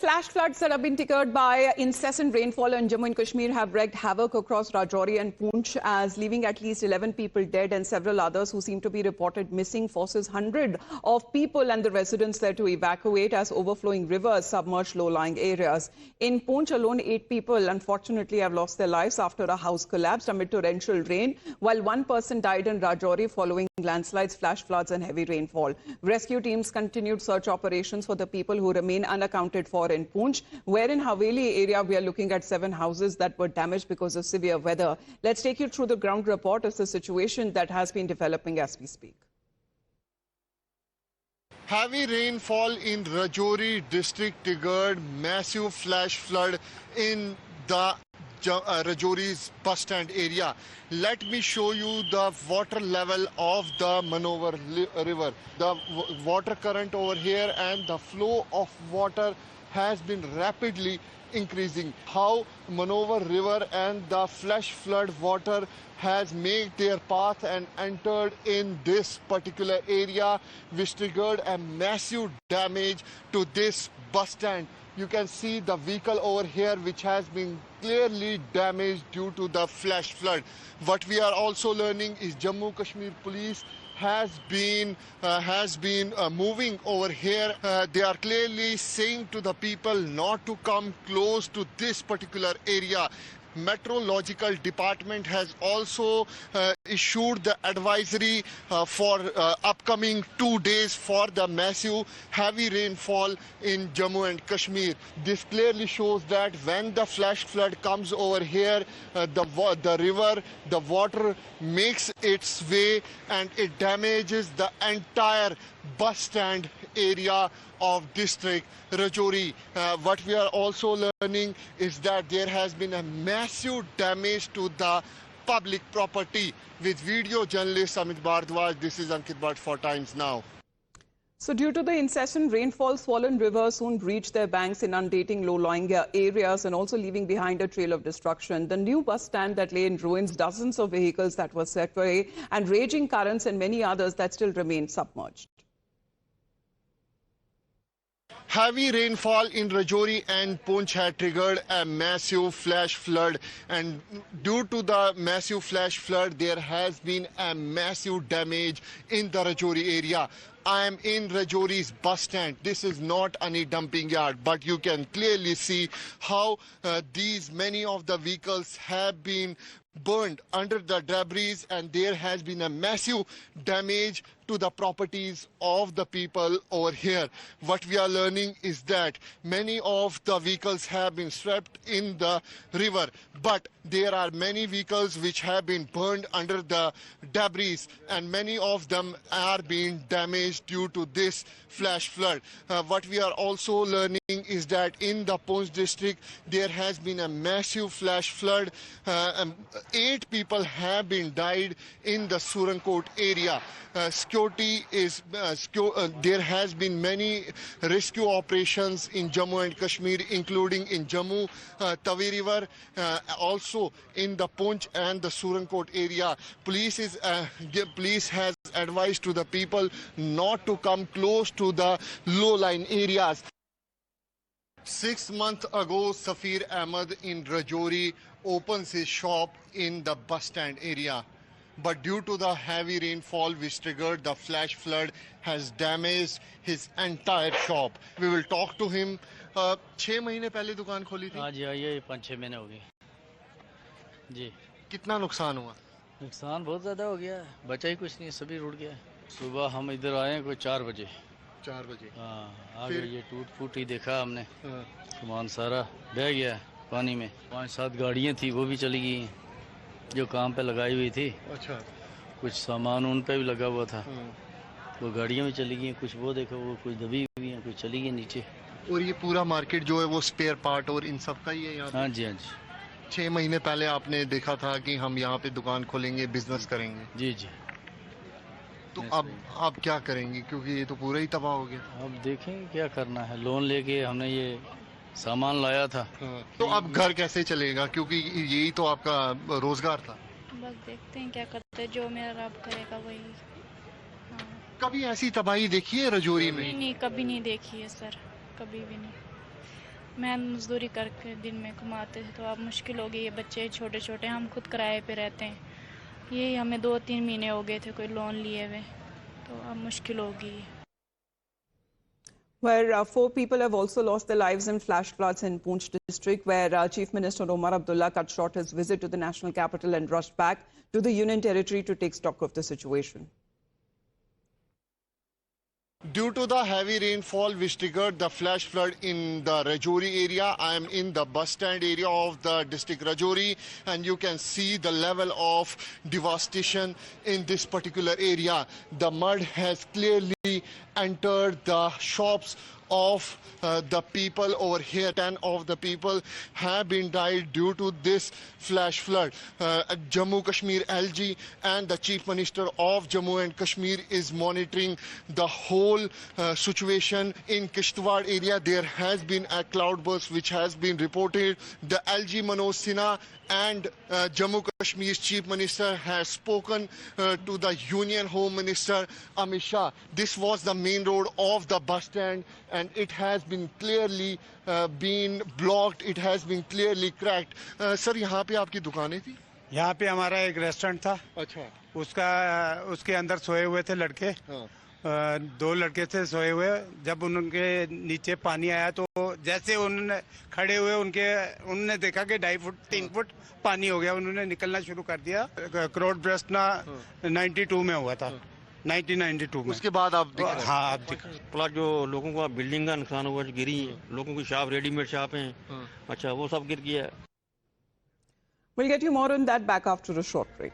flash floods that have been triggered by incessant rainfall in Jammu and Kashmir have wreaked havoc across Rajouri and Poonch, as leaving at least 11 people dead and several others who seem to be reported missing forces hundreds of people and the residents there to evacuate as overflowing rivers submerge low-lying areas. In Poonch alone, 8 people unfortunately have lost their lives after a house collapsed amid torrential rain, while 1 person died in Rajouri following landslides, flash floods and heavy rainfall. Rescue teams continued search operations for the people who remain unaccounted for in Poonch, where in Haveli area we are looking at 7 houses that were damaged because of severe weather. Let's take you through the ground report as the situation that has been developing as we speak. Heavy rainfall in Rajouri district triggered massive flash flood in the Rajouri's bus stand area. Let me show you the water level of the Manovar river. The water current over here and the flow of water has been rapidly increasing. How Manovar river and the flash flood water has made their path and entered in this particular area, which triggered a massive damage to this bus stand. You can see the vehicle over here which has been clearly damaged due to the flash flood. What we are also learning is Jammu Kashmir police has been moving over here. They are clearly saying to the people not to come close to this particular area. Meteorological department has also issued the advisory for upcoming 2 days for the massive heavy rainfall in Jammu and Kashmir. This clearly shows that when the flash flood comes over here, the river, the water makes its way and it damages the entire bus stand area of district Rajouri. What we are also learning is that there has been a massive damage to the public property. With video journalist Amit Bhardwaj, this is Ankit Bhatt for Times Now. So due to the incessant rainfall, swollen rivers soon reached their banks, inundating low-lying areas and also leaving behind a trail of destruction. The new bus stand that lay in ruins, dozens of vehicles that were set away, and raging currents and many others that still remain submerged. Heavy rainfall in Rajouri and Poonch had triggered a massive flash flood, and due to the massive flash flood there has been a massive damage in the Rajouri area. I am in Rajouri's bus stand. This is not any dumping yard, but you can clearly see how many of the vehicles have been burned under the debris, and there has been a massive damage to the properties of the people over here. What we are learning is that many of the vehicles have been swept in the river, but there are many vehicles which have been burned under the debris, and many of them are being damaged due to this flash flood. What we are also learning is that in the Poonch district there has been a massive flash flood. 8 people have been died in the Surankot area. There has been many rescue operations in Jammu and Kashmir, including in Jammu, Tavi River, also in the Poonch and the Surankot area. Police has advised to the people not to come close to the low-lying areas. 6 months ago, Safir Ahmed in Rajouri opens his shop in the bus stand area. But due to the heavy rainfall which triggered the flash flood has damaged his entire shop. We will talk to him. 6 महीने पहले दुकान खोली थी? हाँ जी, ये 5-6 महीने हो गए जी। कितना नुकसान हुआ? नुकसान बहुत ज़्यादा हो गया, बचा ही कुछ नहीं, सभी रुड़ गया। सुबह हम इधर आए कोई 4 बजे। 4 बजे? हाँ, आगे ये टूट फूट ही देखा हमने। सामान सारा बह गया पानी में। 5-7 गाड़ियाँ थी, वो भी चली गई जो काम पे लगाई हुई थी। अच्छा। कुछ सामान उन पे भी लगा हुआ था, वो गाड़ियाँ भी चली गई। कुछ वो देखो, वो कुछ दबी हुई हैं, कुछ चली गई नीचे। और ये पूरा मार्केट जो है वो स्पेयर पार्ट और इन सब का ही है यहाँ? हाँ जी, हाँ जी। 6 महीने पहले आपने देखा था कि हम यहाँ पे दुकान खोलेंगे, बिजनेस करेंगे? जी जी। तो अब आप क्या करेंगे, क्योंकि ये तो पूरा ही तबाह हो गया? अब देखेंगे क्या करना है। लोन लेके हमने ये सामान लाया था। तो अब घर कैसे चलेगा, क्योंकि यही तो आपका रोजगार था? बस देखते हैं क्या करते हैं, जो मेरा रब करेगा वही। हाँ। कभी ऐसी तबाही देखी है रजौरी में? नहीं, कभी नहीं देखी है सर, कभी भी नहीं। मेहनत मजदूरी करके दिन में कमाते थे, तो अब मुश्किल हो गई है। बच्चे छोटे छोटे, हम खुद किराए पे रहते हैं। यही हमें 2-3 महीने हो गए थे कोई लोन लिए हुए, तो अब मुश्किल हो गई है। Where 4 people have also lost their lives in flash floods in Poonch district, where Chief Minister Omar Abdullah cut short his visit to the national capital and rushed back to the Union Territory to take stock of the situation. Due to the heavy rainfall which triggered the flash flood in the Rajouri area, I am in the bus stand area of the district Rajouri, and you can see the level of devastation in this particular area. The mud has clearly entered the shops of the people over here. 10 of the people have been died due to this flash flood. Jammu Kashmir LG and the Chief Minister of Jammu and Kashmir is monitoring the whole situation in Kishtwar area. There has been a cloudburst which has been reported. The LG Manoj Sinha and Jammu Kashmir's Chief Minister has spoken to the Union Home Minister Amit Shah. This was the main road of the bus stand, and it has been clearly been blocked. It has been clearly cracked. Sir, यहाँ पे आपकी दुकानें थी? यहाँ पे हमारा एक restaurant था। अच्छा। उसके अंदर सोए हुए थे लड़के। हाँ। 2 लड़के थे सोए हुए। जब उनके नीचे पानी आया तो जैसे उन्होंने खड़े हुए उन्होंने देखा कि 2.5 फुट 3 फुट पानी हो गया। उन्होंने निकलना शुरू कर दिया। क्राउड ब्रस्ट ना 92 में हुआ था। 1992 में। उसके बाद आप दिख रहे हैं। हाँ, आप दिख प्लस जो लोगों को बिल्डिंग का नुकसान हुआ, जो गिरी, लोगों की शॉप रेडीमेड शॉप हैं, अच्छा वो सब गिर गया। We'll get you more on that back after a short break.